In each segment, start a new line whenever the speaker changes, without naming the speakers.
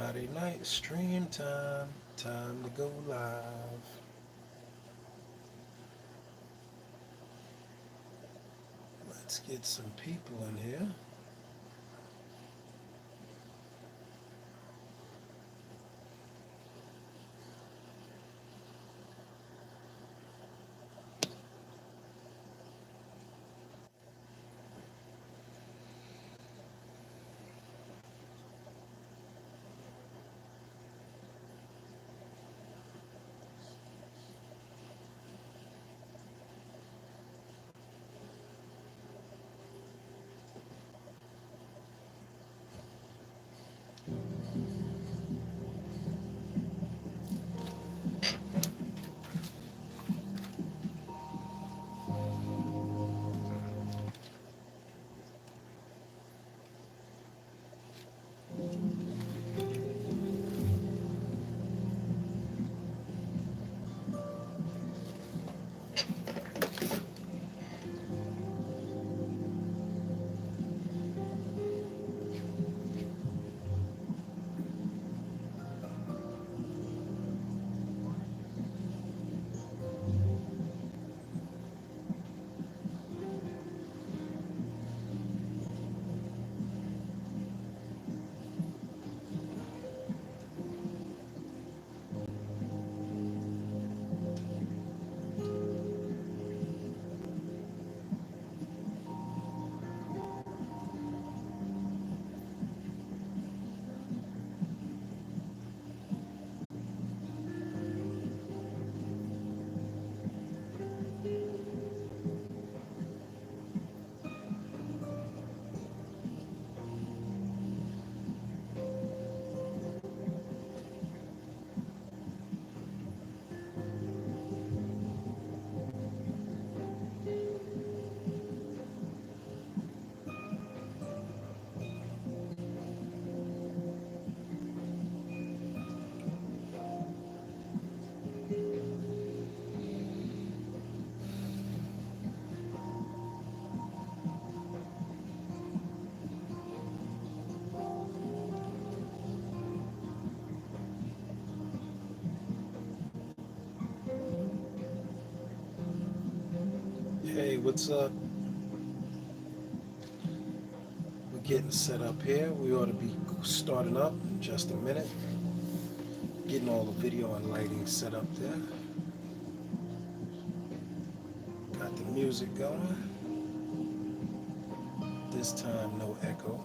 Friday night stream time. Time to go live. Let's get some people in here. Hey, what's up? We're getting set up here. We ought to be starting up in just a minute. Getting all the video and lighting set up there. Got the music going. This time, no echo.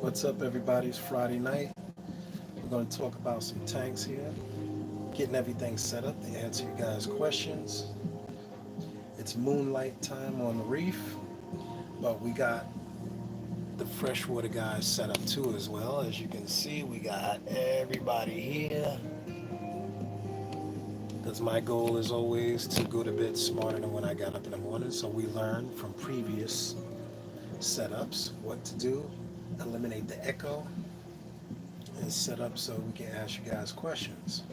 What's up, everybody? It's Friday night. We're going to talk about some tanks here. Getting everything set up to answer you guys' questions. It's moonlight time on the reef, but we got the freshwater guys set up too as well. As you can see, we got everybody here. Because my goal is always to go to bed smarter than when I got up in the morning. So we learn from previous setups what to do, eliminate the echo, and set up so we can ask you guys questions.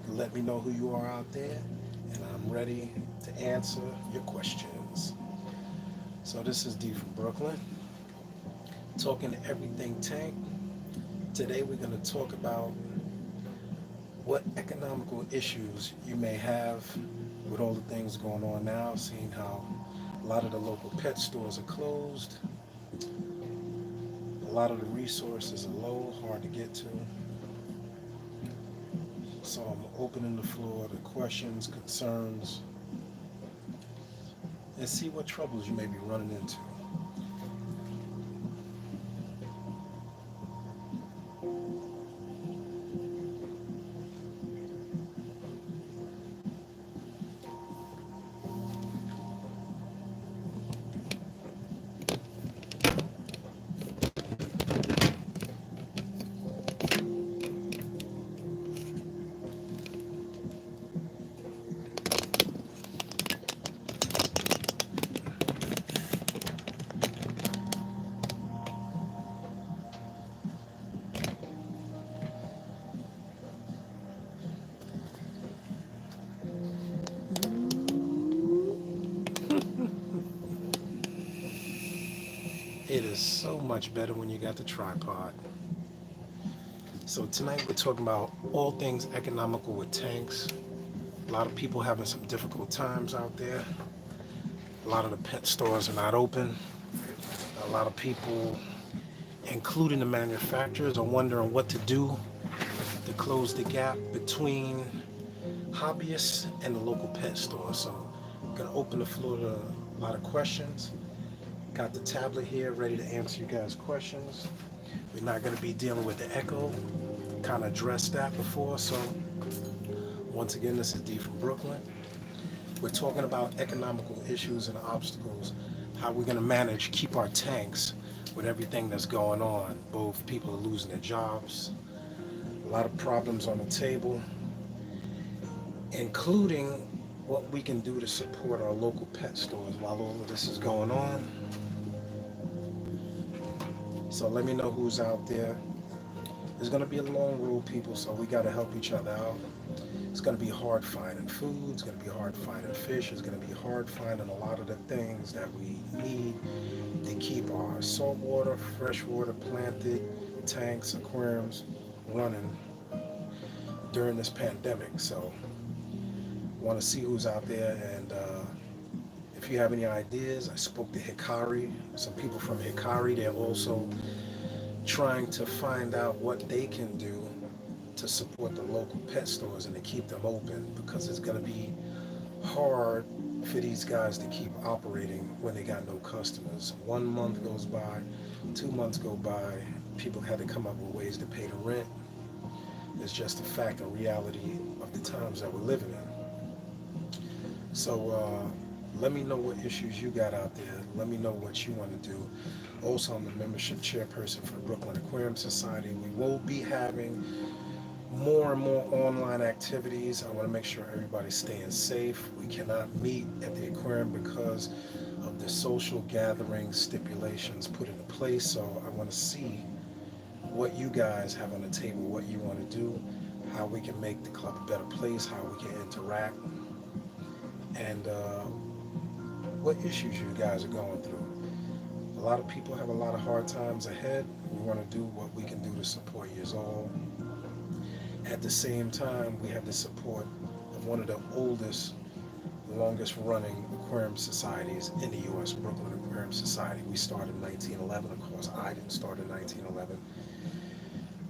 Let me know who you are out there, and I'm ready to answer your questions. So this is D from Brooklyn, talking everything tank. Today we're going to talk about what economical issues you may have with all the things going on now, seeing how a lot of the local pet stores are closed, a lot of the resources are low, hard to get to. So I'm opening the floor to questions, concerns, and see what troubles you may be running into. so much better when you got the tripod. So tonight we're talking about all things economical with tanks. A lot of people having some difficult times out there. A lot of the pet stores are not open. A lot of people, including the manufacturers, are wondering what to do to close the gap between hobbyists and the local pet stores. So I'm gonna open the floor to a lot of questions. Got the tablet here ready to answer you guys' questions. We're not gonna be dealing with the echo. Kind of addressed that before. So once again, this is D from Brooklyn. We're talking about economical issues and obstacles, how we're gonna manage, keep our tanks with everything that's going on. Both people are losing their jobs, a lot of problems on the table, including what we can do to support our local pet stores while all of this is going on. So let me know who's out there. It's going to be a long road, people, so we got to help each other out. It's going to be hard finding food. It's going to be hard finding fish. It's going to be hard finding a lot of the things that we need to keep our saltwater, freshwater planted tanks, aquariums running during this pandemic. So want to see who's out there, and if you have any ideas, I spoke to Hikari, some people from Hikari. They're also trying to find out what they can do to support the local pet stores and to keep them open, because it's going to be hard for these guys to keep operating when they got no customers. 1 month goes by, 2 months go by, people had to come up with ways to pay the rent. It's just a fact and reality of the times that we're living in. So let me know what issues you got out there. Let me know what you want to do. Also, I'm the membership chairperson for the Brooklyn Aquarium Society. We will be having more and more online activities. I want to make sure everybody's staying safe. We cannot meet at the aquarium because of the social gathering stipulations put into place. So I want to see what you guys have on the table, what you want to do, how we can make the club a better place, how we can interact, and what issues you guys are going through. A lot of people have a lot of hard times ahead. We want to do what we can do to support you all. At the same time, we have the support of one of the oldest, longest running aquarium societies in the U.S., Brooklyn Aquarium Society. We started in 1911. Of course, I didn't start in 1911.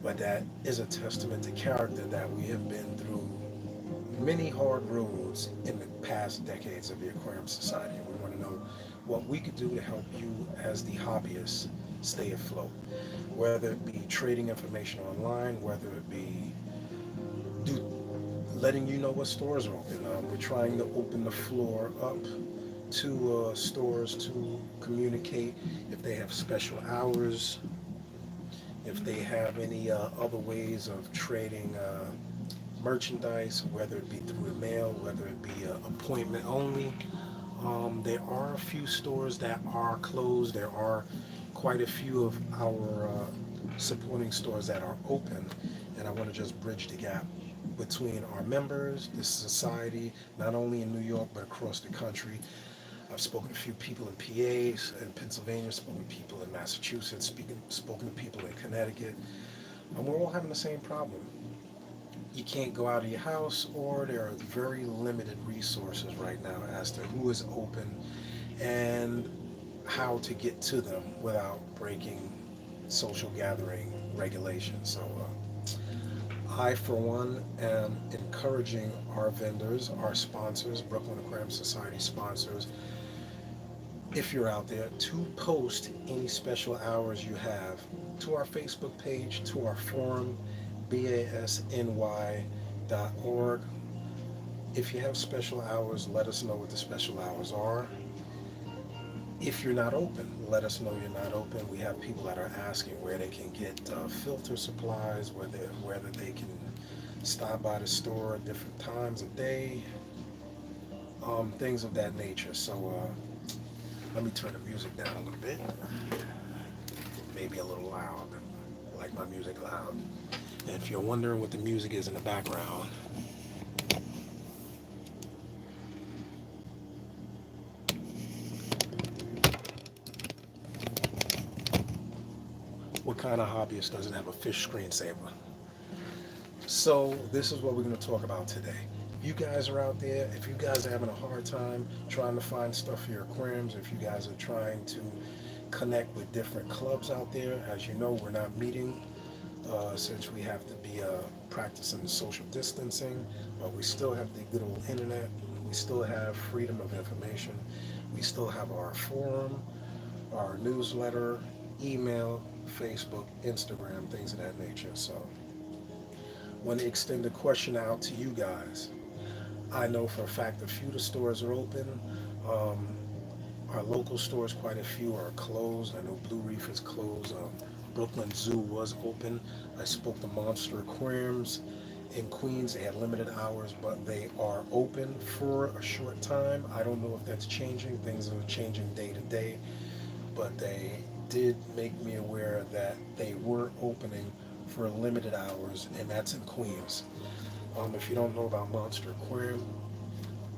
But that is a testament to character that we have been through many hard roads in the past decades of the Aquarium Society. We want to know what we could do to help you as the hobbyist stay afloat, whether it be trading information online, whether it be letting you know what stores are open. We're trying to open the floor up to stores to communicate if they have special hours, if they have any other ways of trading merchandise, whether it be through the mail, whether it be appointment only. There are a few stores that are closed. There are quite a few of our supporting stores that are open, and I want to just bridge the gap between our members, this society, not only in New York but across the country. I've spoken to a few people in PA and Pennsylvania, spoken to people in Massachusetts, spoken to people in Connecticut, and we're all having the same problem. You can't go out of your house, or there are very limited resources right now as to who is open and how to get to them without breaking social gathering regulations. So I, for one, am encouraging our vendors, our sponsors, Brooklyn Aquarium Society sponsors, if you're out there, to post any special hours you have to our Facebook page, to our forum, basny.org. If you have special hours, let us know what the special hours are. If you're not open, let us know you're not open. We have people that are asking where they can get filter supplies, whether they can stop by the store at different times of day, things of that nature. So let me turn the music down a little bit. Maybe a little loud. I like my music loud. And if you're wondering what the music is in the background, What kind of hobbyist doesn't have a fish screensaver? So this is what we're going to talk about today. If you guys are out there, if you guys are having a hard time trying to find stuff for your aquariums, if you guys are trying to connect with different clubs out there, as you know, we're not meeting since we have to be practicing social distancing, but we still have the good old internet. We still have freedom of information. We still have our forum, our newsletter, email, Facebook, Instagram, things of that nature. So I want to extend a question out to you guys. I know for a fact a few of the stores are open. Um, our local stores, quite a few are closed. I know Blue Reef is closed. Brooklyn Zoo was open. I spoke to Monster Aquariums in Queens. They had limited hours, but they are open for a short time. I don't know if that's changing. Things are changing day to day, but they did make me aware that they were opening for limited hours, and that's in Queens. If you don't know about Monster Aquarium,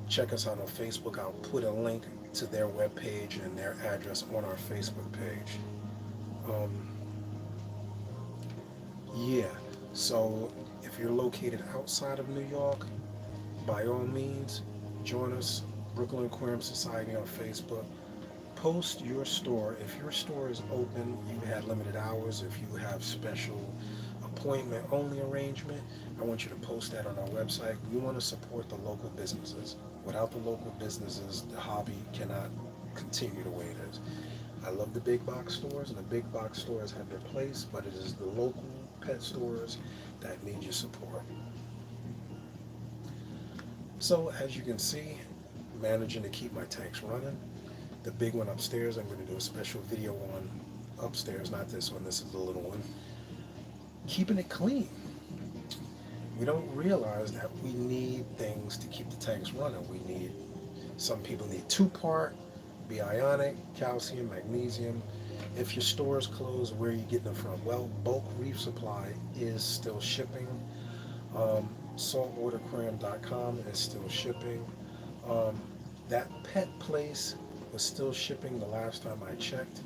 check us out on Facebook. I'll put a link to their webpage and their address on our Facebook page. Um, yeah, so if you're located outside of New York, by all means, join us, Brooklyn Aquarium Society on Facebook. Post your store. If your store is open, you had limited hours, if you have special appointment only arrangement, I want you to post that on our website. We want to support the local businesses. Without the local businesses, the hobby cannot continue the way it is. I love the big box stores, and the big box stores have their place, but it is the local pet stores that need your support. So as you can see, managing to keep my tanks running. The big one upstairs, I'm going to do a special video on upstairs, not this one, this is the little one. Keeping it clean. We don't realize that we need things to keep the tanks running. Some people need two-part, bionic, calcium, magnesium. If your store is closed, where are you getting them from? Well, Bulk Reef Supply is still shipping. Saltwateraquarium.com is still shipping. That pet place was still shipping the last time I checked.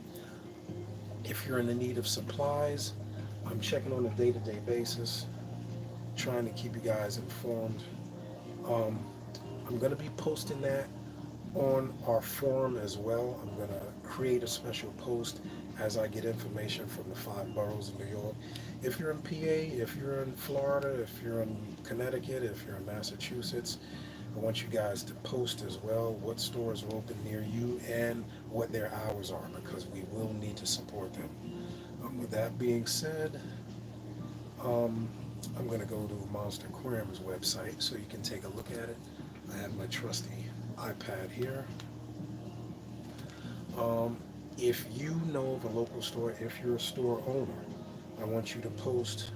If you're in the need of supplies, I'm checking on a day-to-day basis, trying to keep you guys informed. I'm going to be posting that on our forum as well. I'm going to create a special post as I get information from the 5 boroughs of New York. If you're in PA, if you're in Florida, if you're in Connecticut, if you're in Massachusetts, I want you guys to post as well what stores are open near you and what their hours are, because we will need to support them. With that being said, I'm going to go to Monster Aquarium's website so you can take a look at it. I have my trusty iPad here. If you know of a local store, if you're a store owner, I want you to post,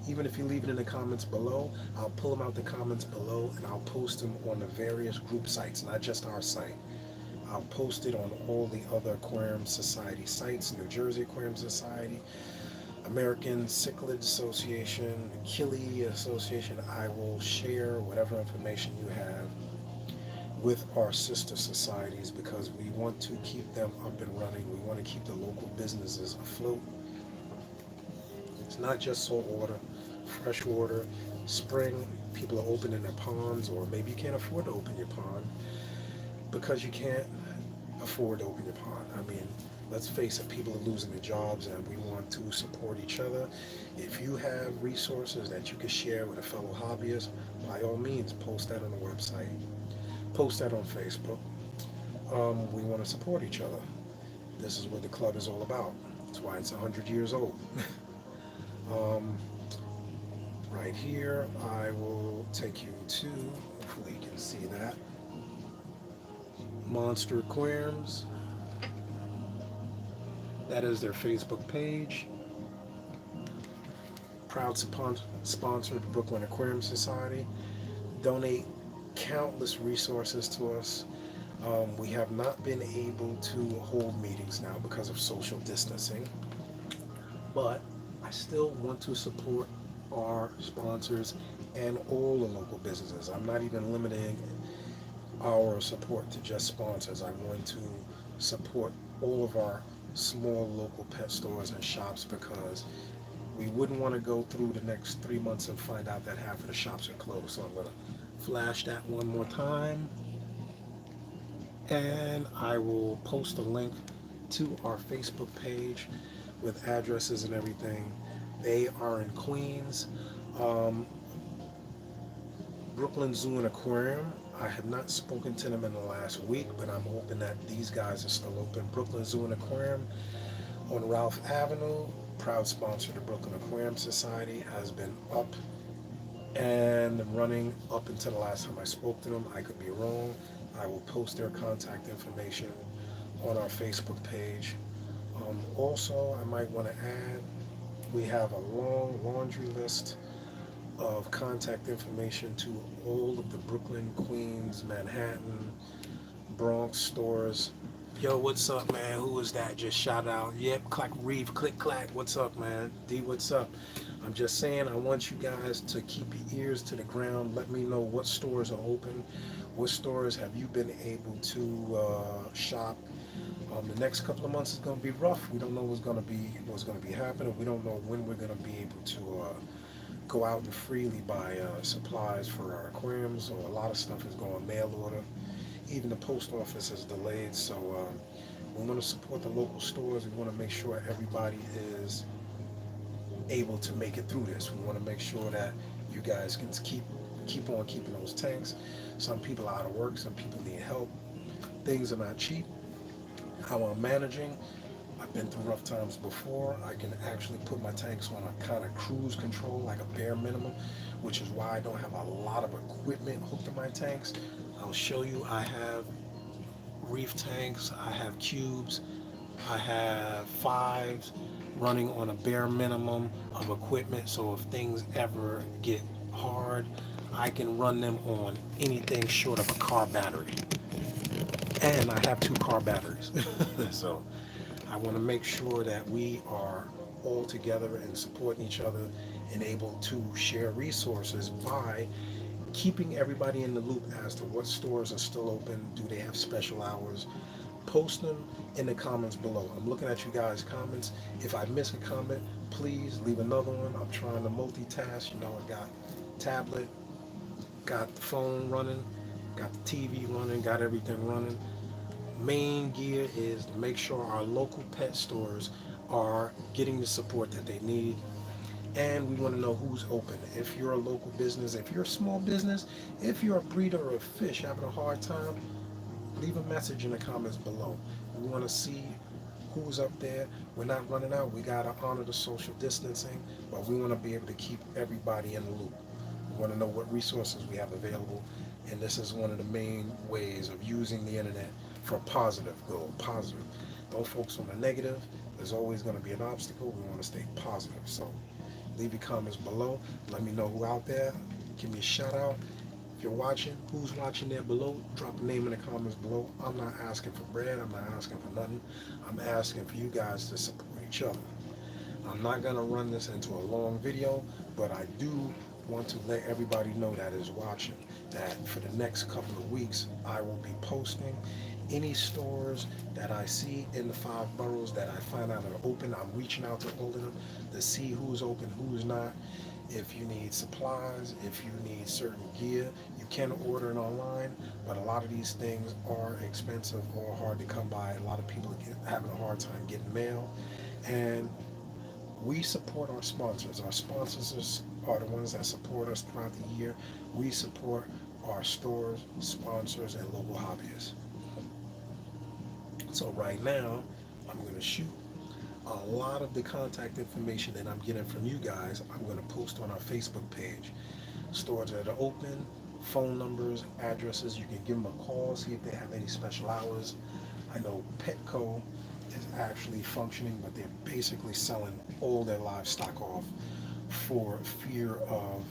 even if you leave it in the comments below, I'll pull them out the comments below and I'll post them on the various group sites, not just our site. I'll post it on all the other Aquarium Society sites, New Jersey Aquarium Society, American Cichlid Association, Achille Association. I will share whatever information you have with our sister societies because we want to keep them up and running. We want to keep the local businesses afloat. It's not just salt water, fresh water, spring. People are opening their ponds, or maybe you can't afford to open your pond because you can't afford to open your pond. I mean, let's face it, people are losing their jobs and we want to support each other. If you have resources that you can share with a fellow hobbyist, by all means, post that on the website. Post that on Facebook. We want to support each other. This is what the club is all about. That's why it's 100 years old. Right here, I will take you to, hopefully you can see that, Monster Aquariums. That is their Facebook page. Proud sponsor of the Brooklyn Aquarium Society. Donate countless resources to us. We have not been able to hold meetings now because of social distancing, but I still want to support our sponsors and all the local businesses. I'm not even limiting our support to just sponsors. I'm going to support all of our small local pet stores and shops, because we wouldn't want to go through the next 3 months and find out that half of the shops are closed. So I'm going to flash that one more time, and I will post a link to our Facebook page with addresses and everything. They are in Queens. Um, Brooklyn Zoo and Aquarium. I have not spoken to them in the last week, but I'm hoping that these guys are still open. Brooklyn Zoo and Aquarium on Ralph Avenue, proud sponsor of the Brooklyn Aquarium Society, has been up and running up until the last time I spoke to them. I could be wrong. I will post their contact information on our Facebook page. Also, I might want to add, we have a long laundry list of contact information to all of the Brooklyn, Queens, Manhattan, Bronx stores. Yo, what's up, man? Who is that? Just shout out. Yep, clack, Reeve, click, clack. What's up, man? D, what's up? I'm just saying, I want you guys to keep your ears to the ground. Let me know what stores are open. What stores have you been able to shop? The next couple of months is going to be rough. We don't know what's going to be happening. We don't know when we're going to be able to go out and freely buy supplies for our aquariums. So a lot of stuff is going mail order. Even the post office is delayed. So we want to support the local stores. We want to make sure everybody is able to make it through this. We want to make sure that you guys can keep on keeping those tanks. Some people are out of work. Some people need help. Things are not cheap. How I'm managing, I've been through rough times before. I can actually put my tanks on a kind of cruise control, like a bare minimum, which is why I don't have a lot of equipment hooked to my tanks. I'll show you. I have reef tanks, I have cubes, I have fives running on a bare minimum of equipment. So if things ever get hard, I can run them on anything short of a car battery. And I have two car batteries. So I want to make sure that we are all together and supporting each other and able to share resources by keeping everybody in the loop as to what stores are still open. Do they have special hours? Post them in the comments below. I'm looking at you guys' comments. If I miss a comment, please leave another one. I'm trying to multitask. You know, I got tablet, got the phone running, got the TV running, got everything running. Main gear is to make sure our local pet stores are getting the support that they need, and we want to know who's open. If you're a local business, if you're a small business, if you're a breeder of fish having a hard time, leave a message in the comments below. We want to see who's up there. We're not running out. We got to honor the social distancing, but we want to be able to keep everybody in the loop. We want to know what resources we have available, and this is one of the main ways of using the internet for a positive goal. Positive. Don't focus on the negative. There's always going to be an obstacle. We want to stay positive. So leave your comments below. Let me know who out there. Give me a shout out. If you're watching, who's watching there below, drop a name in the comments below. I'm not asking for bread. I'm not asking for nothing. I'm asking for you guys to support each other. I'm not going to run this into a long video, but I do want to let everybody know that is watching that for the next couple of weeks, I will be posting any stores that I see in the 5 boroughs that I find out are open. I'm reaching out to all of them to see who's open, who's not. If you need supplies, if you need certain gear, you can order it online, but a lot of these things are expensive or hard to come by. A lot of people are having a hard time getting mail, and we support our sponsors. Our sponsors are the ones that support us throughout the year. We support our stores, sponsors, and local hobbyists. So right now, I'm going to shoot a lot of the contact information that I'm getting from you guys. I'm going to post on our Facebook page. Stores that are open, phone numbers, addresses. You can give them a call, see if they have any special hours. I know Petco is actually functioning, but they're basically selling all their livestock off for fear of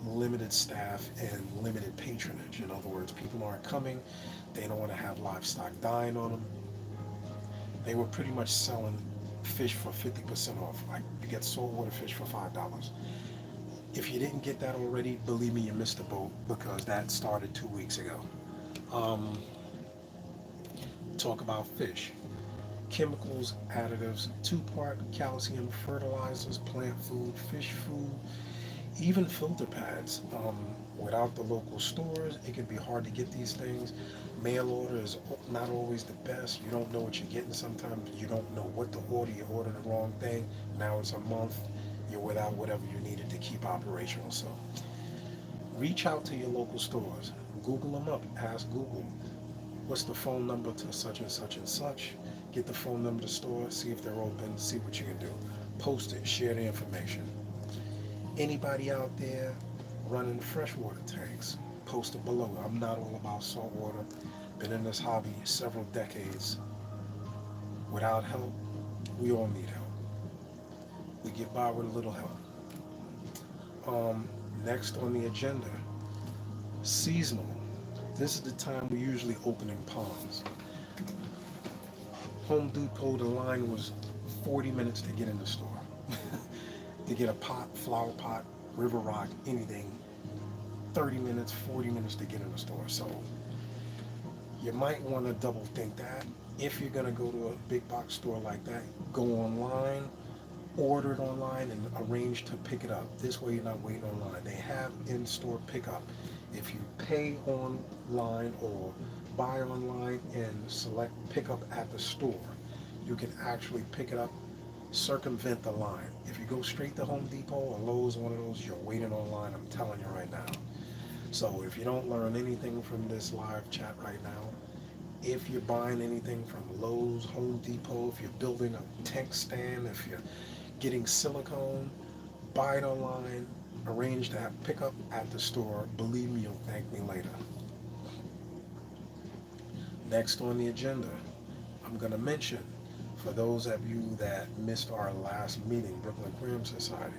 limited staff and limited patronage. In other words, people aren't coming. They don't want to have livestock dying on them. They were pretty much selling fish for 50% off. Like, you get saltwater fish for $5. If you didn't get that already, believe me, you missed the boat, because that started 2 weeks ago. Talk about fish. chemicals, additives, two-part calcium fertilizers, plant food, fish food, even filter pads. Without the local stores, it can be hard to get these things. Mail order is not always the best. You don't know what you're getting sometimes. You don't know what to order. You order the wrong thing. Now it's a month. You're without whatever you needed to keep operational. So reach out to your local stores. Google them up. Ask Google, what's the phone number to such and such and such? Get the phone number to the store. See if they're open. See what you can do. Post it. Share the information. Anybody out there running freshwater tanks, post it below. I'm not all about salt water. Been in this hobby several decades. Without help, we all need help. We get by with a little help. Next on the agenda, seasonal. This is the time we're usually opening ponds. Home Depot, the line was 40 minutes to get in the store. To get a pot, flower pot, river rock, anything, 30 minutes, 40 minutes to get in the store. So you might want to double think that. If you're going to go to a big box store like that, go online, order it online, and arrange to pick it up. This way you're not waiting online. They have in-store pickup. If you pay online or buy online and select pickup at the store, you can actually pick it up, circumvent the line. If you go straight to Home Depot or Lowe's, one of those, you're waiting online, I'm telling you right now. So if you don't learn anything from this live chat right now, if you're buying anything from Lowe's, Home Depot, if you're building a tank stand, if you're getting silicone, buy it online, arrange to have pickup at the store. Believe me, you'll thank me later. Next on the agenda, I'm going to mention, for those of you that missed our last meeting, Brooklyn Aquarium Society,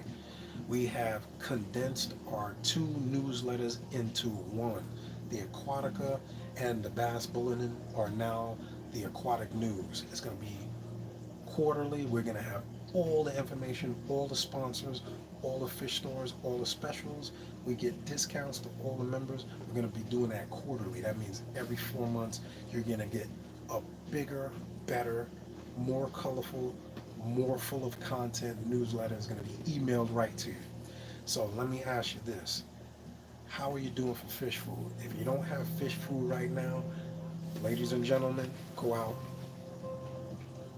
we have condensed our two newsletters into one. The Aquatica and the Bass Bulletin are now the Aquatic News. It's going to be quarterly. We're going to have all the information, all the sponsors, all the fish stores, all the specials. We get discounts to all the members. We're going to be doing that quarterly. That means every 4 months you're going to get a bigger, better, more colorful, more full of content newsletter is going to be emailed right to you. So let me ask you this. How are you doing for fish food? If you don't have fish food right now, ladies and gentlemen, go out,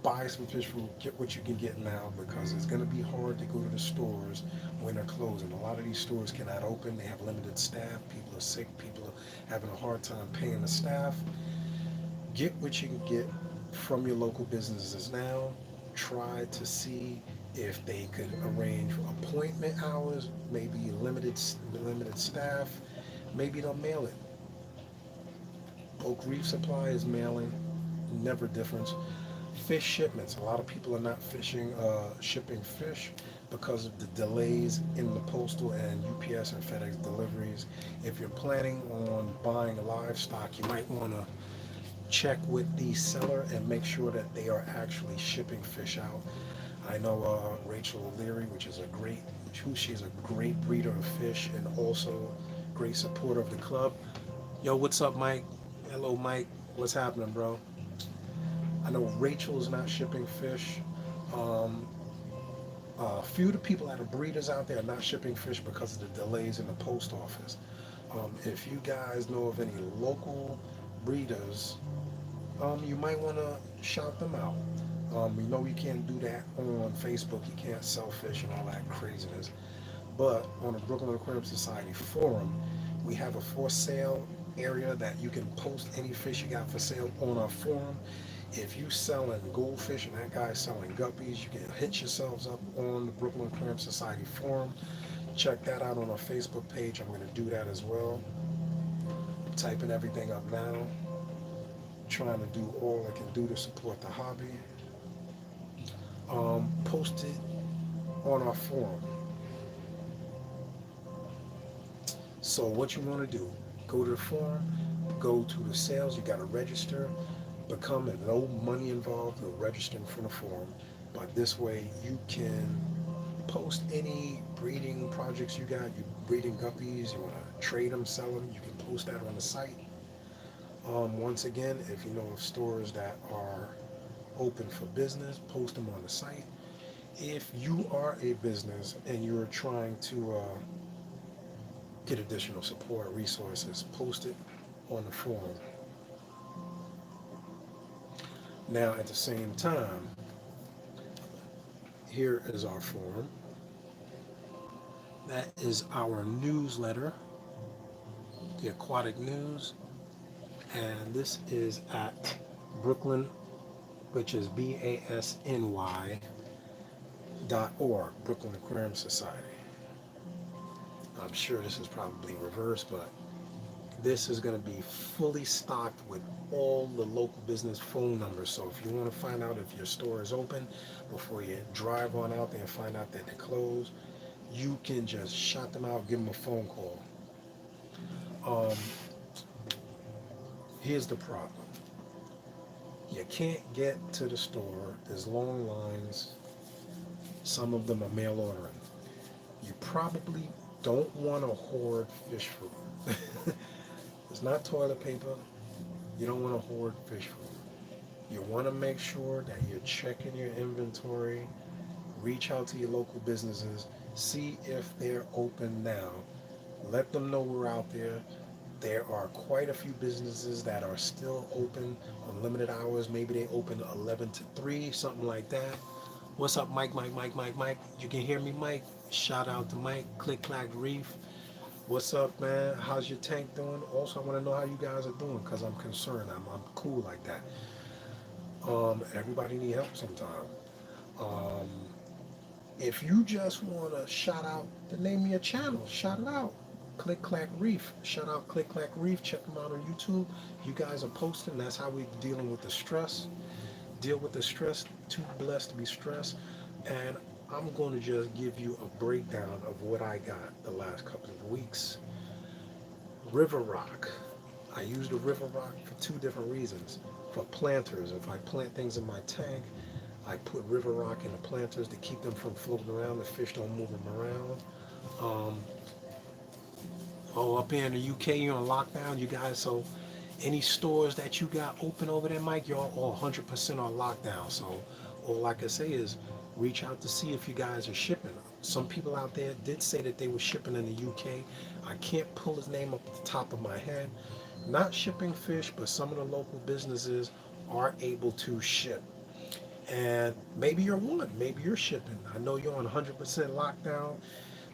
buy some fish food, get what you can get now, because it's going to be hard to go to the stores when they're closing. A lot of these stores cannot open. They have limited staff. People are sick. People are having a hard time paying the staff. Get what you can get from your local businesses now. Try to see if they could arrange appointment hours, maybe limited staff. Maybe they'll mail it. Oak Reef Supply is mailing, never difference. Fish shipments. A lot of people are not shipping fish because of the delays in the postal and UPS and FedEx deliveries. If you're planning on buying livestock, you might want to check with the seller and make sure that they are actually shipping fish out. I know Rachel O'Leary, she's a great breeder of fish and also great supporter of the club. Yo, what's up, Mike? Hello, Mike. What's happening, bro? I know Rachel is not shipping fish. A few of the people that are breeders out there are not shipping fish because of the delays in the post office. If you guys know of any local breeders, you might want to shout them out. You know you can't do that on Facebook. You can't sell fish and all that craziness. But on the Brooklyn Aquarium Society forum, we have a for sale area that you can post any fish you got for sale on our forum. If you selling goldfish and that guy's selling guppies, you can hit yourselves up on the Brooklyn Aquarium Society forum. Check that out on our Facebook page. I'm going to do that as well. I'm typing everything up now. Trying to do all I can do to support the hobby. Post it on our forum. So what you want to do, go to the forum, go to the sales, you got to register, become no money involved with registering for the forum, but this way you can post any breeding projects you got. You breeding guppies, you want to trade them, sell them, you can post that on the site. Once again, if you know of stores that are open for business, post them on the site. If you are a business and you're trying to get additional support resources, post it on the forum. Now, at the same time, here is our forum. That is our newsletter, the Aquatic News, and this is at Brooklyn, which is BASNY.org, Brooklyn Aquarium Society. I'm sure this is probably reversed, but this is going to be fully stocked with all the local business phone numbers. So if you want to find out if your store is open before you drive on out there and find out that they're closed, you can just shout them out, give them a phone call. Um, Here's the problem. You can't get to the store. There's long lines. Some of them are mail ordering. You probably don't want to hoard fish food. It's not toilet paper. You don't want to hoard fish food. You want to make sure that you're checking your inventory. Reach out to your local businesses. See if they're open now. Let them know we're out there. There are quite a few businesses that are still open on limited hours. Maybe they open 11 to 3, something like that. What's up, Mike? You can hear me, Mike? Shout out to Mike, Click Clack Reef. What's up, man? How's your tank doing? Also, I want to know how you guys are doing because I'm concerned. I'm cool like that. Everybody need help sometime. Um, if you just want to shout out the name of your channel, shout it out. Click Clack Reef. Shout out Click Clack Reef. Check them out on YouTube. You guys are posting. That's how we're dealing with the stress. Deal with the stress. Too blessed to be stressed. And I'm going to just give you a breakdown of what I got the last couple of weeks. River Rock. I use the River Rock for two different reasons. For planters, if I plant things in my tank, I put River Rock in the planters to keep them from floating around. The fish don't move them around. Up here in the UK, you're on lockdown, you guys. So any stores that you got open over there, Mike, you're all 100% on lockdown. So all I can say is reach out to see if you guys are shipping. Some people out there did say that they were shipping in the UK. I can't pull his name up at the top of my head. Not shipping fish, but some of the local businesses are able to ship. And maybe you're one, maybe you're shipping. I know you're on 100% lockdown.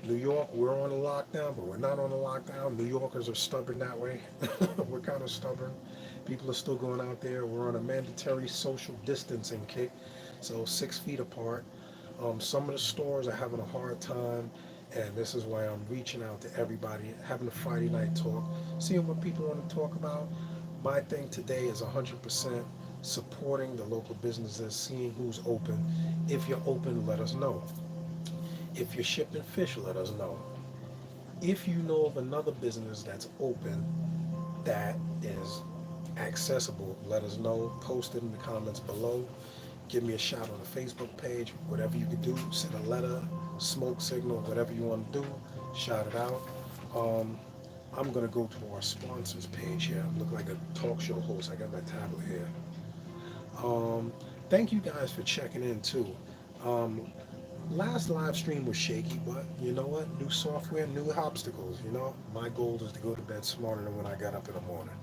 New York, we're on a lockdown, but we're not on a lockdown. New Yorkers are stubborn that way. We're kind of stubborn. People are still going out there. We're on a mandatory social distancing kick, so 6 feet apart. Some of the stores are having a hard time, and this is why I'm reaching out to everybody, having a Friday night talk, seeing what people want to talk about. My thing today is 100% supporting the local businesses, seeing who's open. If you're open, let us know. If you're shipping fish, let us know. If you know of another business that's open that is accessible, let us know. Post it in the comments below. Give me a shout on the Facebook page. Whatever you can do, send a letter, smoke signal, whatever you want to do, shout it out. I'm going to go to our sponsors page here. I look like a talk show host. I got my tablet here. Thank you guys for checking in too. Last live stream was shaky, but you know what? New software, new obstacles. You know, my goal is to go to bed smarter than when I got up in the morning.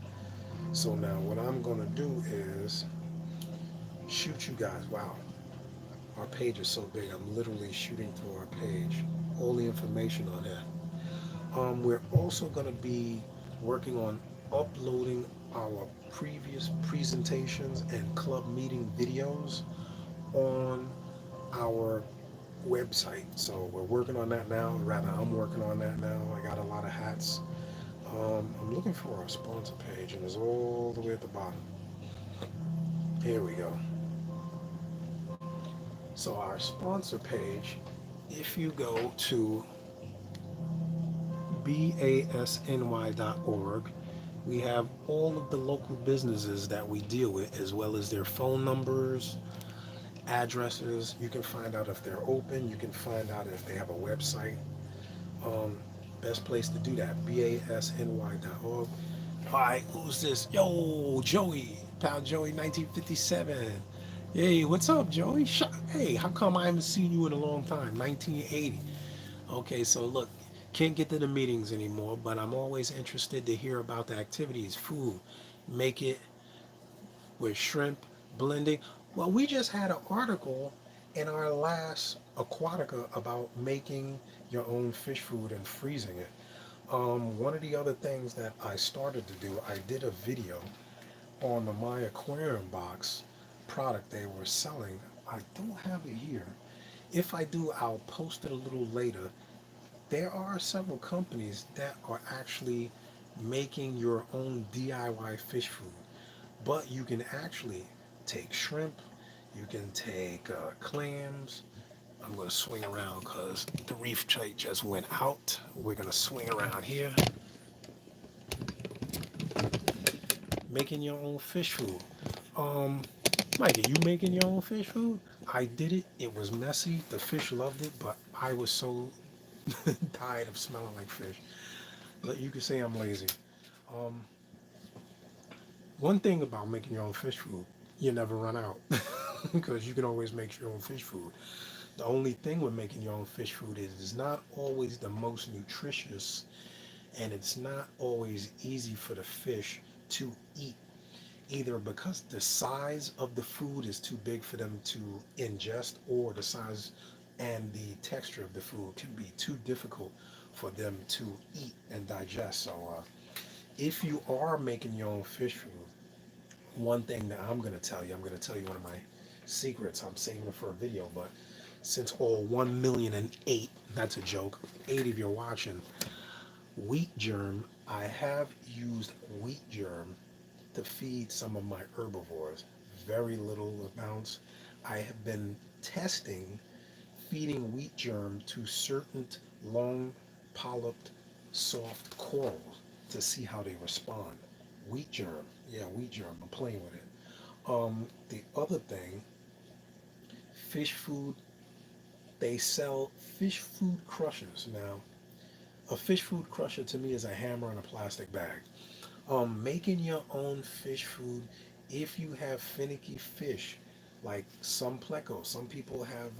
So now what I'm going to do is shoot you guys. Wow, our page is so big. I'm literally shooting through our page. All the information on there. We're also going to be working on uploading our previous presentations and club meeting videos on our website. So we're working on that now. Rather, I'm working on that now. I got a lot of hats. I'm looking for our sponsor page, and it's all the way at the bottom. Here we go. So our sponsor page, if you go to basny.org, we have all of the local businesses that we deal with, as well as their phone numbers, addresses. You can find out if they're open. You can find out if they have a website. Best place to do that, basny.org. All right, who's this? Yo, Joey, Pal Joey 1957. Hey, what's up, Joey? Hey, how come I haven't seen you in a long time? 1980. Okay, so look, can't get to the meetings anymore, but I'm always interested to hear about the activities, food, make it with shrimp, blending. Well, we just had an article in our last Aquatica about making your own fish food and freezing it. One of the other things that I started to do, I did a video on the My Aquarium box product they were selling. I don't have it here. If I do, I'll post it a little later. There are several companies that are actually making your own DIY fish food, but you can actually take shrimp, you can take clams. I'm going to swing around because the reef tray just went out. We're going to swing around here, making your own fish food. Um, Mike, are you making your own fish food? I did it. It was messy. The fish loved it, but I was so tired of smelling like fish. But you could say I'm lazy. Um, One thing about making your own fish food, you never run out because you can always make your own fish food. The only thing with making your own fish food is it's not always the most nutritious and it's not always easy for the fish to eat, either because the size of the food is too big for them to ingest, or the size and the texture of the food can be too difficult for them to eat and digest. So, if you are making your own fish food, one thing that I'm going to tell you one of my secrets. I'm saving it for a video, but since all 1,000,008, that's a joke, 8 of you're watching, wheat germ, I have used wheat germ to feed some of my herbivores. Very little amounts. I have been testing feeding wheat germ to certain long polyped soft corals to see how they respond. Wheat germ, yeah, wheat germ. I'm playing with it. The other thing, fish food. They sell fish food crushers now. A fish food crusher to me is a hammer in a plastic bag. Making your own fish food, if you have finicky fish, like some pleco, some people have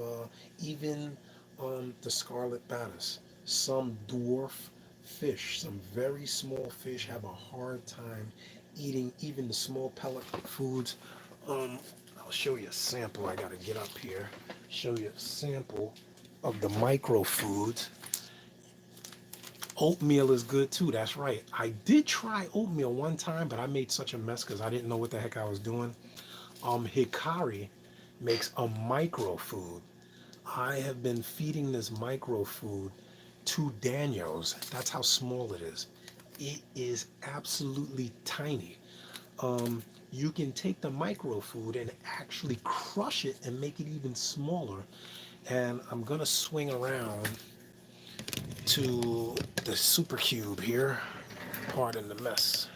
even the scarlet bass, some dwarf fish, some very small fish have a hard time eating even the small pellet foods. Um, I'll show you a sample. I gotta get up here. Show you a sample of the micro foods. Oatmeal is good too. That's right. I did try oatmeal one time, but I made such a mess because I didn't know what the heck I was doing. Hikari makes a micro food. I have been feeding this micro food to Daniels. That's how small it is. It is absolutely tiny. You can take the micro food and actually crush it and make it even smaller. And I'm gonna swing around to the super cube here. Pardon the mess.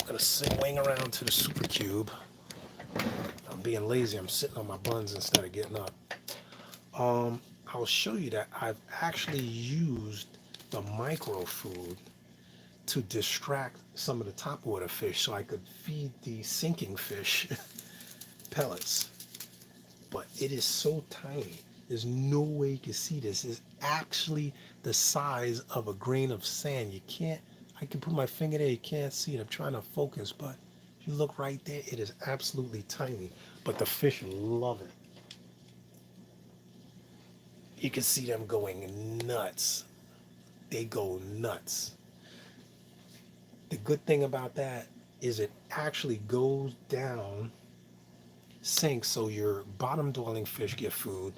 I'm gonna swing around to the super cube. I'm being lazy. I'm sitting on my buns instead of getting up. I'll show you that I've actually used the micro food to distract some of the topwater fish so I could feed the sinking fish pellets. But it is so tiny. There's no way you can see this. It's actually the size of a grain of sand. You can't, I can put my finger there, you can't see it. I'm trying to focus, but if you look right there, it is absolutely tiny. But the fish love it. You can see them going nuts. They go nuts. The good thing about that is it actually goes down, sinks, so your bottom dwelling fish get food.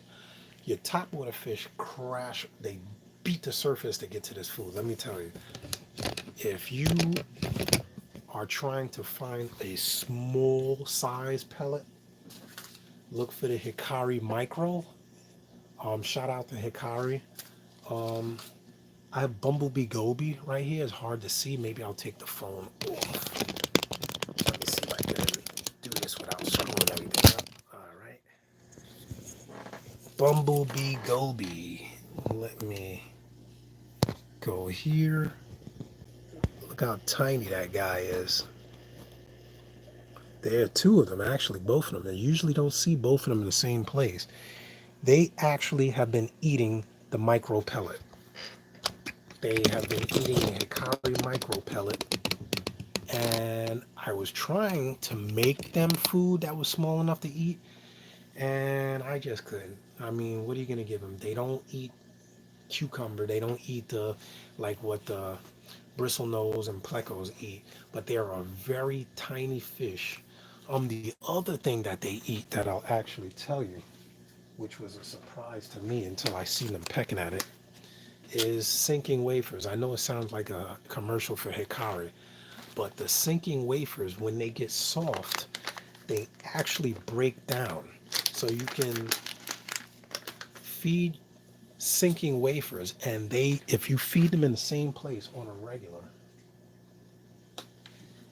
Your topwater fish crash, they beat the surface to get to this food. Let me tell you, if you are trying to find a small size pellet, look for the Hikari Micro. Shout out to Hikari. Um, I have Bumblebee Goby right here. It's hard to see. Maybe I'll take the phone off. Let me see if I can do this without screwing everything up. All right. Bumblebee Goby. Let me go here. Look how tiny that guy is. There are two of them, actually, both of them. I usually don't see both of them in the same place. They actually have been eating the micro pellet. They have been eating the Hikari micro pellet. And I was trying to make them food that was small enough to eat, and I just couldn't. I mean, what are you going to give them? They don't eat cucumber. They don't eat like what the bristlenose and plecos eat, but they're a very tiny fish. The other thing that they eat that I'll actually tell you, which was a surprise to me until I seen them pecking at it, is sinking wafers. I know it sounds like a commercial for Hikari, but the sinking wafers, when they get soft, they actually break down. So you can feed sinking wafers, and if you feed them in the same place on a regular,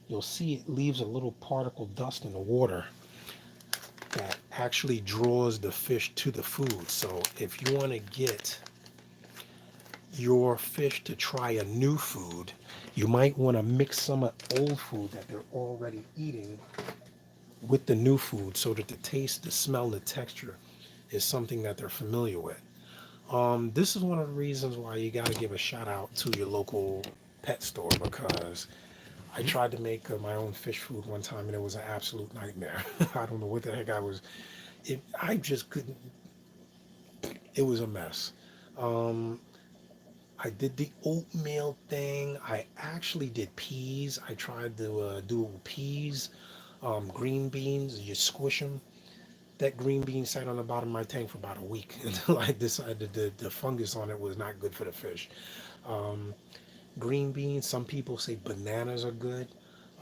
you'll see it leaves a little particle dust in the water that actually draws the fish to the food. So if you want to get your fish to try a new food, you might want to mix some of old food that they're already eating with the new food so that the taste, the smell, the texture is something that they're familiar with. This is one of the reasons why you got to give a shout out to your local pet store, because I tried to make my own fish food one time and it was an absolute nightmare. I don't know what the heck I just couldn't, it was a mess. Um, I did the oatmeal thing. I actually did peas. I tried to do peas, green beans. You squish them. That green bean sat on the bottom of my tank for about a week until I decided the fungus on it was not good for the fish. Um, Green beans, some people say bananas are good.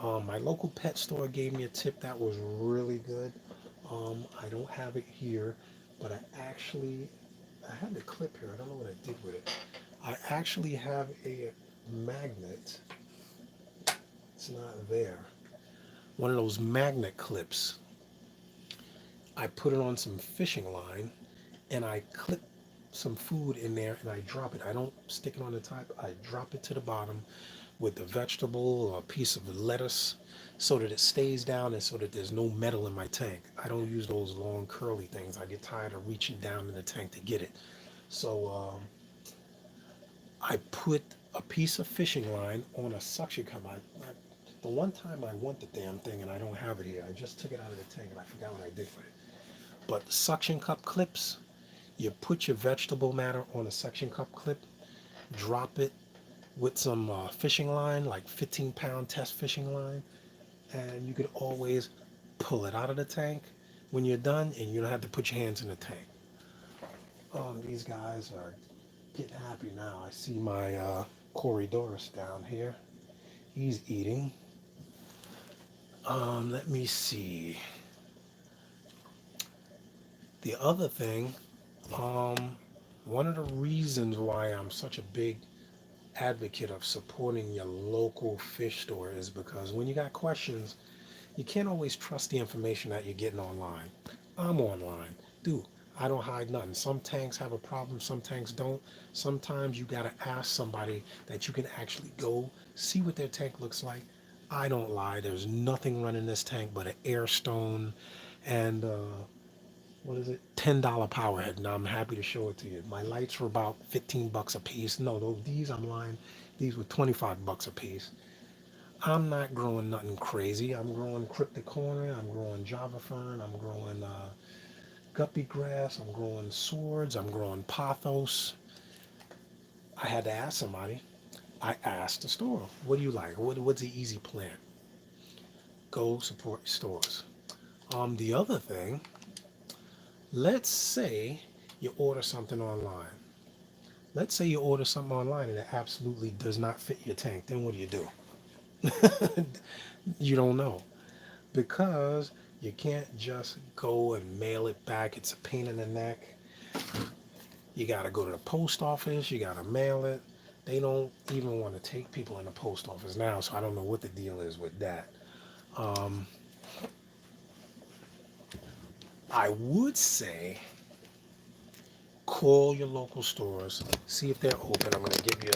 My local pet store gave me a tip that was really good. I don't have it here, but I had the clip here. I don't know what I did with it. I actually have a magnet. It's not there. One of those magnet clips. I put it on some fishing line and I clip some food in there and I drop it. I don't stick it on the top. I drop it to the bottom with a vegetable or a piece of lettuce so that it stays down and so that there's no metal in my tank. I don't use those long curly things. I get tired of reaching down in the tank to get it. So I put a piece of fishing line on a suction cup. The one time I want the damn thing and I don't have it here, I just took it out of the tank and I forgot what I did with it. But the suction cup clips, you put your vegetable matter on a suction cup clip, drop it with some fishing line, like 15-pound test fishing line, and you could always pull it out of the tank when you're done and you don't have to put your hands in the tank. These guys are getting happy now. I see my Corydoras down here. He's eating. Let me see. The other thing, one of the reasons why I'm such a big advocate of supporting your local fish store is because when you got questions, you can't always trust the information that you're getting online. I'm online. Dude, I don't hide nothing. Some tanks have a problem, some tanks don't. Sometimes you got to ask somebody that you can actually go see what their tank looks like. I don't lie. There's nothing running this tank but an Airstone and what is it? $10 power head. Now I'm happy to show it to you. My lights were about 15 bucks a piece. No, these I'm lying. These were 25 bucks a piece. I'm not growing nothing crazy. I'm growing cryptocoria. I'm growing java fern. I'm growing guppy grass. I'm growing swords. I'm growing pothos. I had to ask somebody. I asked the store, what do you like? What's the easy plan? Go support stores. The other thing, let's say you order something online. Let's say you order something online and it absolutely does not fit your tank. Then what do? You don't know, because you can't just go and mail it back. It's a pain in the neck. You got to go to the post office. You got to mail it. They don't even want to take people in the post office now, so I don't know what the deal is with that. Um, I would say call your local stores, see if they're open. I'm going to give you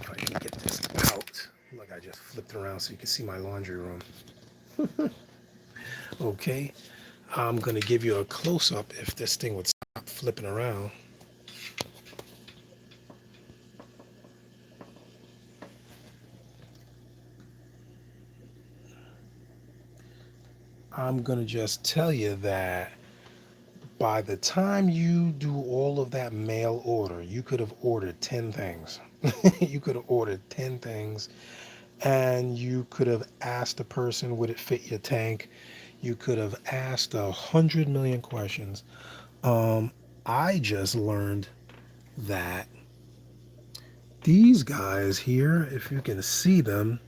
if I can get this out. Look, I just flipped around so you can see my laundry room. Okay, I'm gonna give you a close-up if this thing would stop flipping around. I'm gonna just tell you that by the time you do all of that mail order, you could have ordered 10 things. You could have ordered 10 things, and you could have asked the person, would it fit your tank? You could have asked 100 million questions. Um, I just learned that these guys here, if you can see them,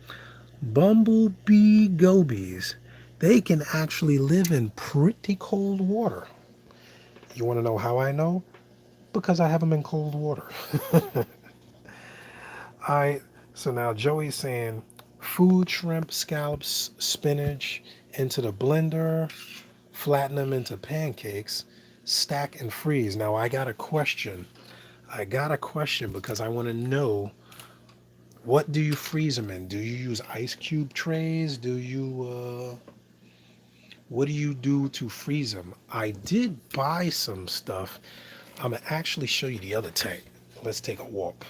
bumblebee gobies, they can actually live in pretty cold water. You want to know how I know? Because I have them in cold water. I so now Joey's saying food, shrimp, scallops, spinach into the blender, flatten them into pancakes, stack and freeze. Now I got a question. I got a question because I want to know, what do you freeze them in? Do you use ice cube trays? What do you do to freeze them? I did buy some stuff. I'm gonna actually show you the other tank. Let's take a walk.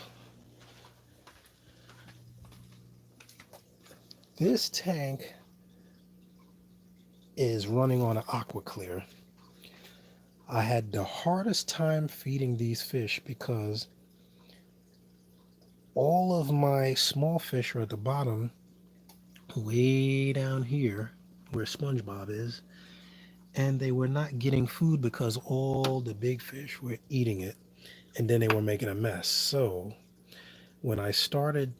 This tank is running on an aqua clear. I had the hardest time feeding these fish because all of my small fish are at the bottom, way down here where SpongeBob is, and they were not getting food because all the big fish were eating it, and then they were making a mess. So when I started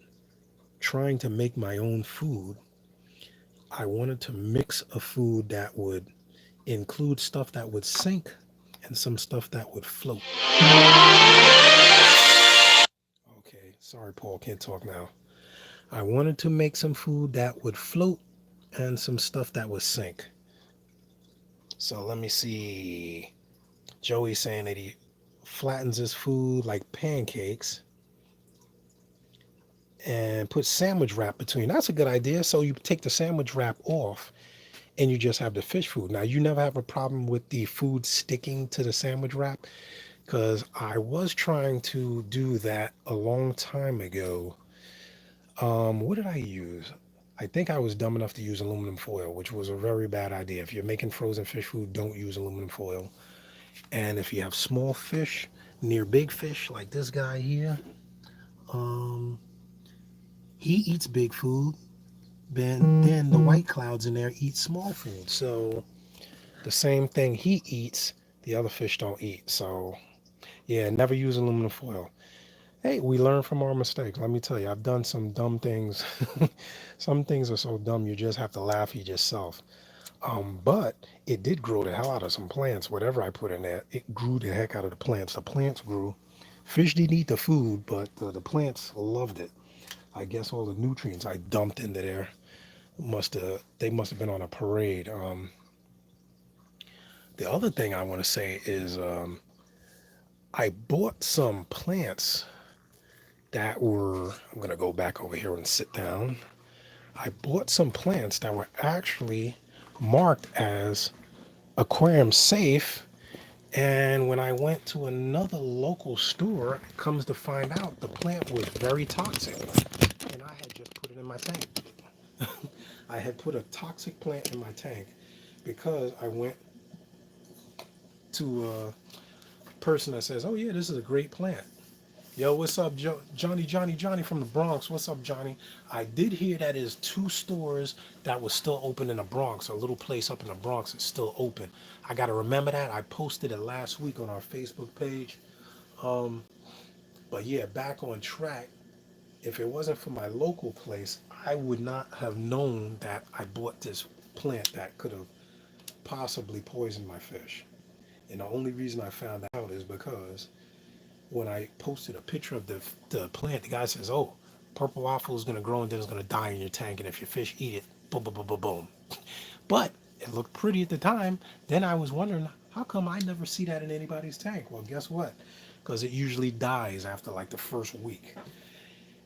trying to make my own food, I wanted to mix a food that would include stuff that would sink and some stuff that would float. Okay, sorry, Paul, can't talk now. I wanted to make some food that would float and some stuff that would sink. So let me see. Joey's saying that he flattens his food like pancakes and put sandwich wrap between. That's a good idea. So you take the sandwich wrap off and you just have the fish food. Now, you never have a problem with the food sticking to the sandwich wrap, because I was trying to do that a long time ago. What did I use? I think I was dumb enough to use aluminum foil, which was a very bad idea. If you're making frozen fish food, don't use aluminum foil. And if you have small fish near big fish, like this guy here, um, he eats big food. Then the white clouds in there eat small food. So the same thing he eats, the other fish don't eat. So yeah, never use aluminum foil. Hey, we learn from our mistakes. Let me tell you, I've done some dumb things. Some things are so dumb you just have to laugh at yourself. But it did grow the hell out of some plants. Whatever I put in there, it grew the heck out of the plants. The plants grew. Fish didn't eat the food, but the plants loved it. I guess all the nutrients I dumped into there must have been on a parade. The other thing I want to say is, I bought some plants that were. I'm gonna go back over here and sit down. I bought some plants that were actually marked as aquarium safe. And when I went to another local store, it comes to find out the plant was very toxic. And I had just put it in my tank. I had put a toxic plant in my tank because I went to a person that says, "Oh yeah, this is a great plant." Yo, what's up, Johnny from the Bronx? What's up, Johnny? I did hear that is two stores that was still open in the Bronx. A little place up in the Bronx is still open. I got to remember that. I posted it last week on our Facebook page. Um, but yeah, back on track. If it wasn't for my local place, I would not have known that I bought this plant that could have possibly poisoned my fish. And the only reason I found out is because when I posted a picture of the plant, the guy says, "Oh, purple waffle is going to grow and then it's going to die in your tank, and if your fish eat it, boom, boom, boom, boom, boom." But it looked pretty at the time. Then I was wondering, how come I never see that in anybody's tank? Well, guess what? Because it usually dies after like the first week,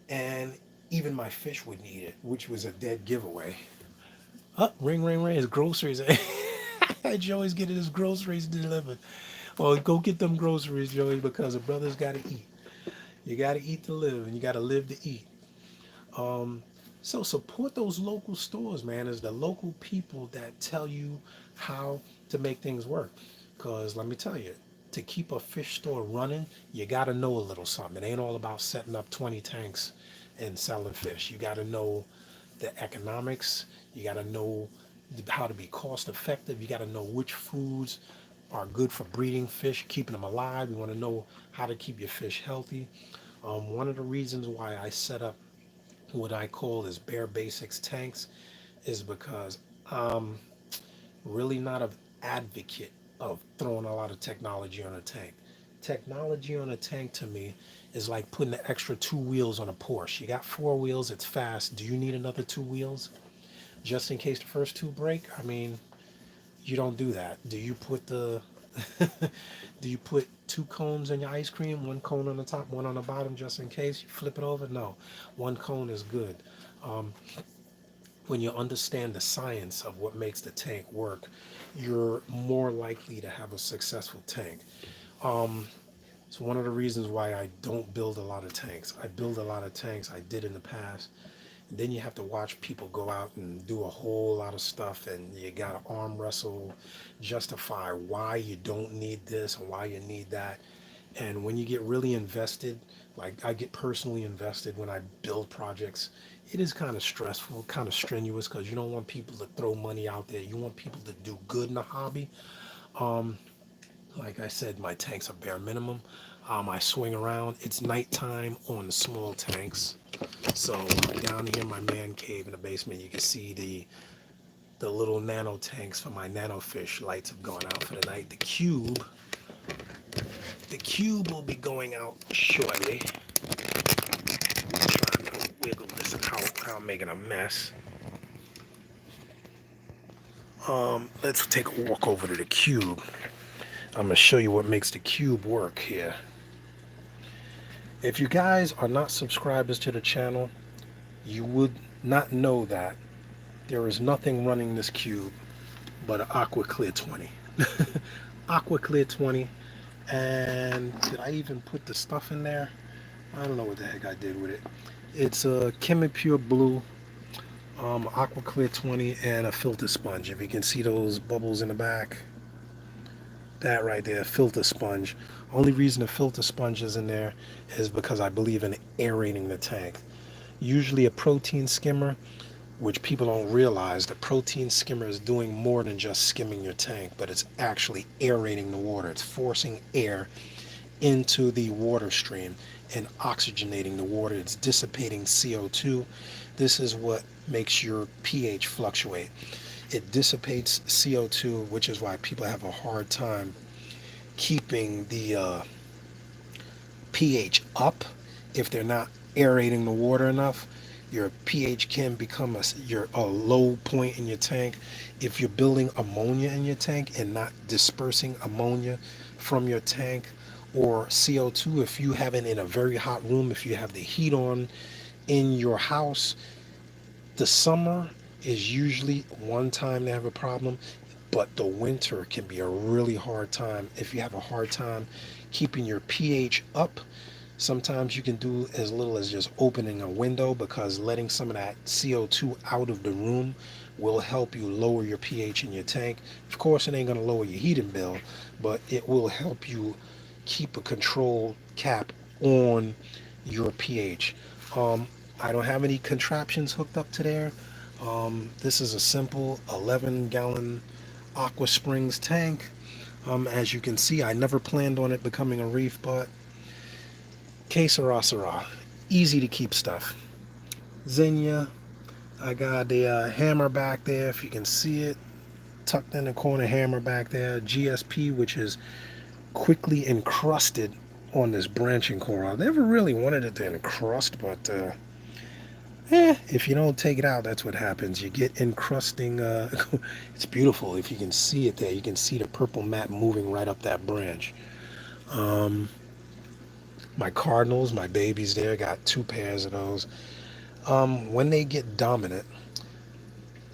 and even my fish wouldn't eat it, which was a dead giveaway. Ring, ring, ring. His groceries. Joey's getting his groceries delivered. Well, go get them groceries, Joey, because a brother's got to eat. You got to eat to live, and you got to live to eat. Um, so support those local stores, man. It's the local people that tell you how to make things work. Because let me tell you, to keep a fish store running, you got to know a little something. It ain't all about setting up 20 tanks and selling fish. You got to know the economics. You got to know how to be cost effective. You got to know which foods are good for breeding fish, keeping them alive. You want to know how to keep your fish healthy. One of the reasons why I set up what I call as bare basics tanks is because I'm really not an advocate of throwing a lot of technology on a tank. Technology on a tank to me is like putting an extra two wheels on a Porsche. You got four wheels, it's fast. Do you need another two wheels just in case the first two break? I mean, you don't do that. Do you put the do you put two cones in your ice cream, one cone on the top, one on the bottom, just in case you flip it over? No, one cone is good. Um, when you understand the science of what makes the tank work, you're more likely to have a successful tank. Um, it's one of the reasons why I don't build a lot of tanks. I build a lot of tanks, I did in the past. And then you have to watch people go out and do a whole lot of stuff, and you got to arm wrestle, justify why you don't need this and why you need that. And when you get really invested, like I get personally invested when I build projects, it is kind of stressful, kind of strenuous because you don't want people to throw money out there. You want people to do good in the hobby. Um, like I said, my tanks are bare minimum. I swing around. It's nighttime on the small tanks. So down here in my man cave in the basement, you can see the little nano tanks for my nano fish. Lights have gone out for the night. The cube will be going out shortly. Trying to wiggle this out. I'm making a mess. Let's take a walk over to the cube. I'm gonna show you what makes the cube work here. If you guys are not subscribers to the channel, you would not know that there is nothing running this cube but an Aqua Clear 20. Aqua Clear 20. And did I even put the stuff in there? I don't know what the heck I did with it. It's a Chemipure Blue, Aqua Clear 20, and a filter sponge. If you can see those bubbles in the back, that right there, filter sponge. Only reason the filter sponge is in there is because I believe in aerating the tank. Usually a protein skimmer, which people don't realize, the protein skimmer is doing more than just skimming your tank, but it's actually aerating the water. It's forcing air into the water stream and oxygenating the water. It's dissipating CO2. This is what makes your pH fluctuate. It dissipates CO2, which is why people have a hard time keeping the pH up if they're not aerating the water enough. Your pH can become a low point in your tank. If you're building ammonia in your tank and not dispersing ammonia from your tank, or CO2, if you have it in a very hot room, if you have the heat on in your house, the summer is usually one time they have a problem, but the winter can be a really hard time. If you have a hard time keeping your pH up, sometimes you can do as little as just opening a window, because letting some of that CO2 out of the room will help you lower your pH in your tank. Of course, it ain't going to lower your heating bill, but it will help you keep a control cap on your pH. Um, I don't have any contraptions hooked up to there. This is a simple 11-gallon Aqua Springs tank. As you can see, I never planned on it becoming a reef, but que sera, sera. Easy to keep stuff. Xenia, I got the hammer back there, if you can see it, tucked in the corner hammer back there. GSP, which is quickly encrusted on this branching coral. I never really wanted it to encrust, but if you don't take it out, that's what happens. You get encrusting. It's beautiful. If you can see it there, you can see the purple mat moving right up that branch. Um, my cardinals, my babies there, got two pairs of those. When they get dominant,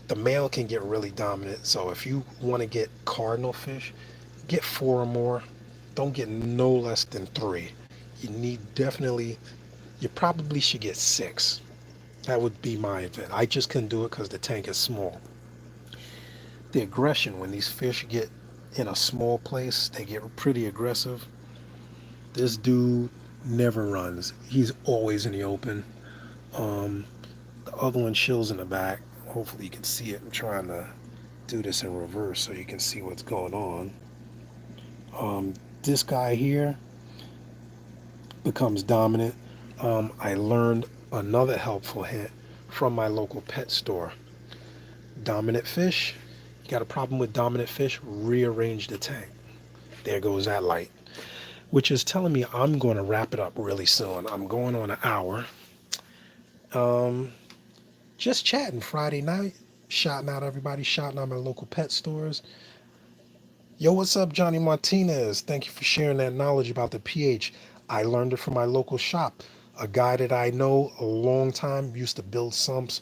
The male can get really dominant. So if you want to get cardinal fish, get four or more. Don't get no less than three. You need definitely, you probably should get six. That would be my event. I just couldn't do it because the tank is small. The aggression, when these fish get in a small place, they get pretty aggressive. This dude never runs. He's always in the open. Um, the other one chills in the back. Hopefully you can see it. I'm trying to do this in reverse so you can see what's going on. This guy here becomes dominant. I learned another helpful hint from my local pet store. Dominant fish. You got a problem with dominant fish? Rearrange the tank. There goes that light, which is telling me I'm going to wrap it up really soon. I'm going on an hour. Um, just chatting Friday night, shouting out everybody, shouting out my local pet stores. Yo, what's up, Johnny Martinez? Thank you for sharing that knowledge about the pH. I learned it from my local shop. A guy that I know a long time used to build sumps.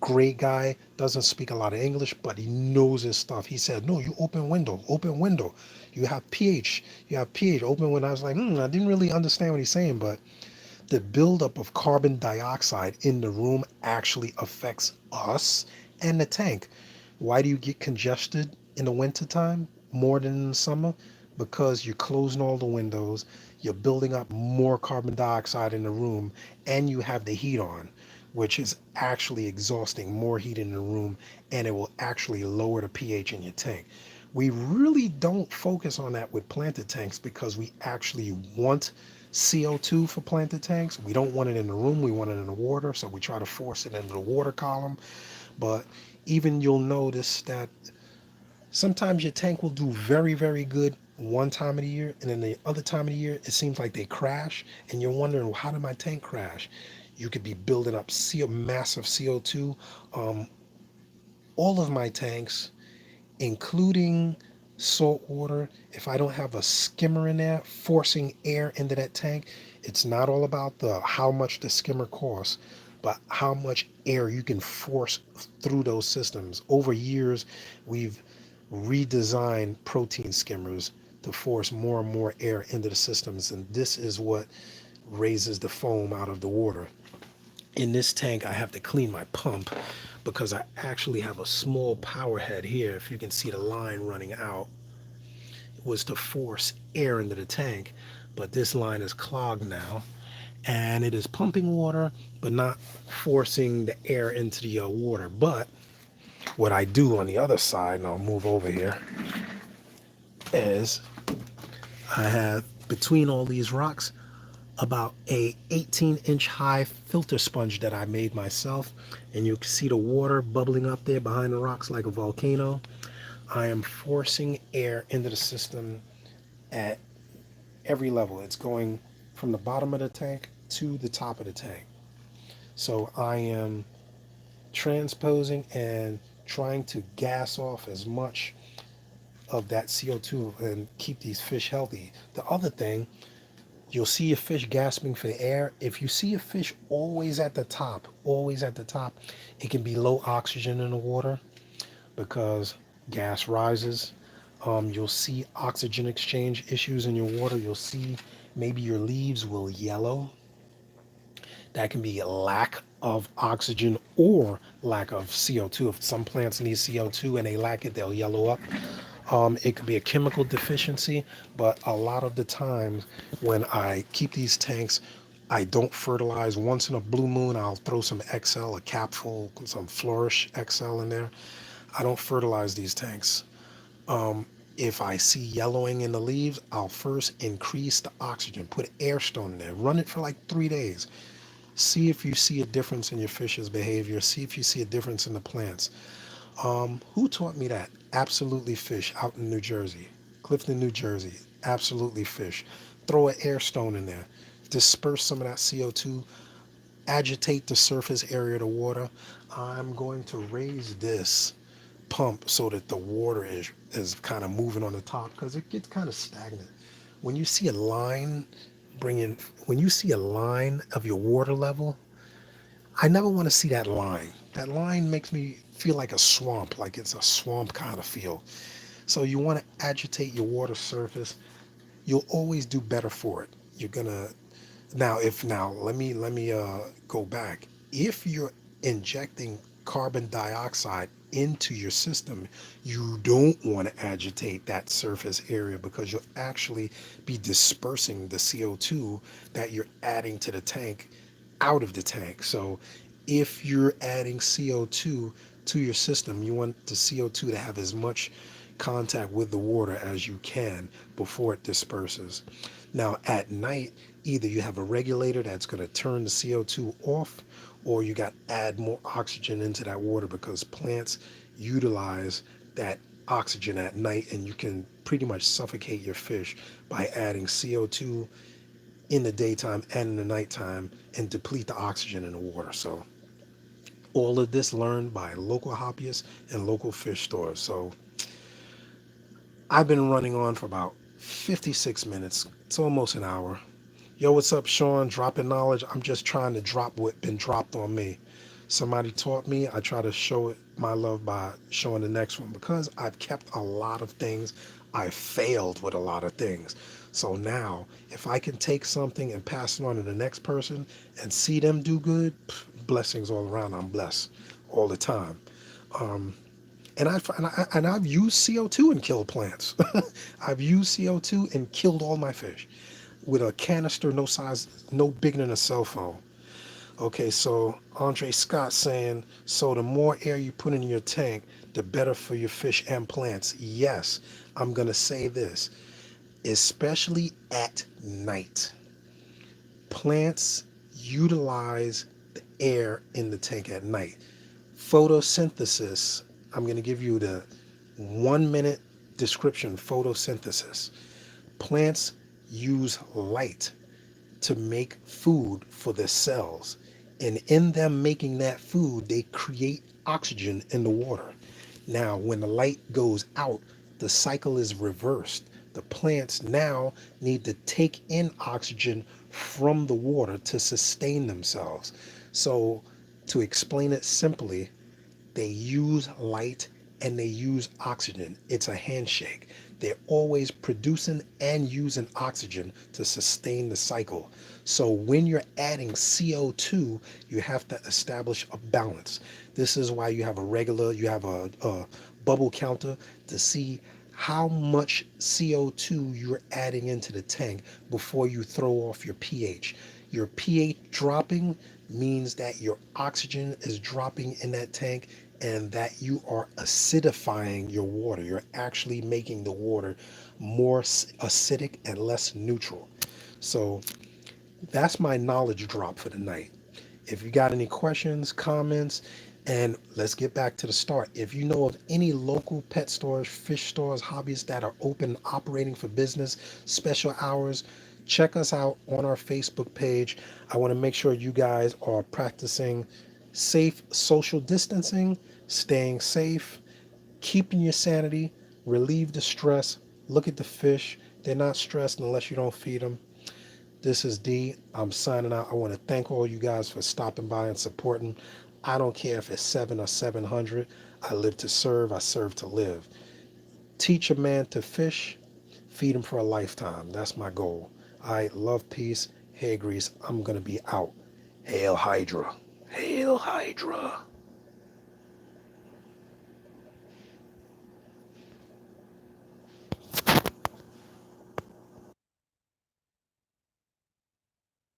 Great guy, doesn't speak a lot of English, but he knows his stuff. He said, no, you open window, open window. You have pH, you have pH, open window. I was like, I didn't really understand what he's saying, but the buildup of carbon dioxide in the room actually affects us and the tank. Why do you get congested in the wintertime more than in the summer? Because you're closing all the windows, you're building up more carbon dioxide in the room, and you have the heat on, which is actually exhausting more heat in the room, and it will actually lower the pH in your tank. We really don't focus on that with planted tanks because we actually want CO2 for planted tanks. We don't want it in the room, we want it in the water, so we try to force it into the water column. But even you'll notice that sometimes your tank will do very, very good one time of the year, and then the other time of the year, it seems like they crash, and you're wondering, well, how did my tank crash? You could be building up massive CO2. Um, all of my tanks, including salt water, if I don't have a skimmer in there forcing air into that tank, it's not all about the how much the skimmer costs, but how much air you can force through those systems. Over years, we've redesigned protein skimmers to force more and more air into the systems, and this is what raises the foam out of the water. In this tank, I have to clean my pump because I actually have a small power head here. If you can see the line running out, it was to force air into the tank, but this line is clogged now, and it is pumping water but not forcing the air into the water. But what I do on the other side, and I'll move over here, is I have between all these rocks about a 18-inch high filter sponge that I made myself, and you can see the water bubbling up there behind the rocks like a volcano. I am forcing air into the system at every level. It's going from the bottom of the tank to the top of the tank. So I am transposing and trying to gas off as much of that CO2 and keep these fish healthy. The other thing, you'll see a fish gasping for air. If you see a fish always at the top, it can be low oxygen in the water because gas rises. You'll see oxygen exchange issues in your water. You'll see maybe your leaves will yellow. That can be a lack of oxygen or lack of CO2. If some plants need CO2 and they lack it, they'll yellow up. It could be a chemical deficiency, but a lot of the times when I keep these tanks, I don't fertilize. Once in a blue moon, I'll throw some XL, a capful, some Flourish XL in there. I don't fertilize these tanks. If I see yellowing in the leaves, I'll first increase the oxygen, put air stone in there, run it for like 3 days. See if you see a difference in your fish's behavior. See if you see a difference in the plants. Who taught me that? Absolutely Fish out in New Jersey, Clifton, New Jersey. Absolutely Fish. Throw an air stone in there. Disperse some of that CO2. Agitate the surface area of the water. I'm going to raise this pump so that the water is kind of moving on the top because it gets kind of stagnant. When you see a line when you see a line of your water level, I never want to see that line. That line makes me feel like a swamp, like it's a swamp kind of feel. So you want to agitate your water surface. You'll always do better for it. You're gonna now let me go back. If you're injecting carbon dioxide into your system, you don't want to agitate that surface area because you'll actually be dispersing the CO2 that you're adding to the tank out of the tank. So if you're adding CO2 to your system, you want the CO2 to have as much contact with the water as you can before it disperses. Now at night, either you have a regulator that's going to turn the CO2 off, or you got to add more oxygen into that water because plants utilize that oxygen at night, and you can pretty much suffocate your fish by adding CO2 in the daytime and in the nighttime and deplete the oxygen in the water. So all of this learned by local hobbyists and local fish stores. So I've been running on for about 56 minutes. It's almost an hour. Yo, what's up, Sean? Dropping knowledge. I'm just trying to drop what been dropped on me. Somebody taught me. I try to show it my love by showing the next one because I've kept a lot of things. I failed with a lot of things. So now, if I can take something and pass it on to the next person and see them do good, blessings all around. I'm blessed all the time. Um, and I've used CO2 and killed plants. I've used CO2 and killed all my fish with a canister no size, no bigger than a cell phone. Okay, so Andre Scott saying, so the more air you put in your tank, the better for your fish and plants. Yes, I'm gonna say this, especially at night. Plants utilize the air in the tank at night. Photosynthesis, I'm going to give you the 1 minute description. Photosynthesis. Plants use light to make food for their cells. And in them making that food, they create oxygen in the water. Now, when the light goes out, the cycle is reversed. The plants now need to take in oxygen from the water to sustain themselves. So, to explain it simply, they use light and they use oxygen. It's a handshake. They're always producing and using oxygen to sustain the cycle. So when you're adding CO2, you have to establish a balance. This is why you have a bubble counter to see how much CO2 you're adding into the tank before you throw off your pH. Your pH dropping means that your oxygen is dropping in that tank and that you are acidifying your water. You're actually making the water more acidic and less neutral. So that's my knowledge drop for the night. If you got any questions, comments, and let's get back to the start. If you know of any local pet stores, fish stores, hobbyists that are open, operating for business, special hours, check us out on our Facebook page. I want to make sure you guys are practicing safe social distancing, staying safe, keeping your sanity, relieve the stress, look at the fish. They're not stressed unless you don't feed them. This is D. I'm signing out. I want to thank all you guys for stopping by and supporting. I don't care if it's 7 or 700. I live to serve. I serve to live. Teach a man to fish, feed him for a lifetime. That's my goal. I love peace. Hey, Grease, I'm going to be out. Hail Hydra. Hail Hydra.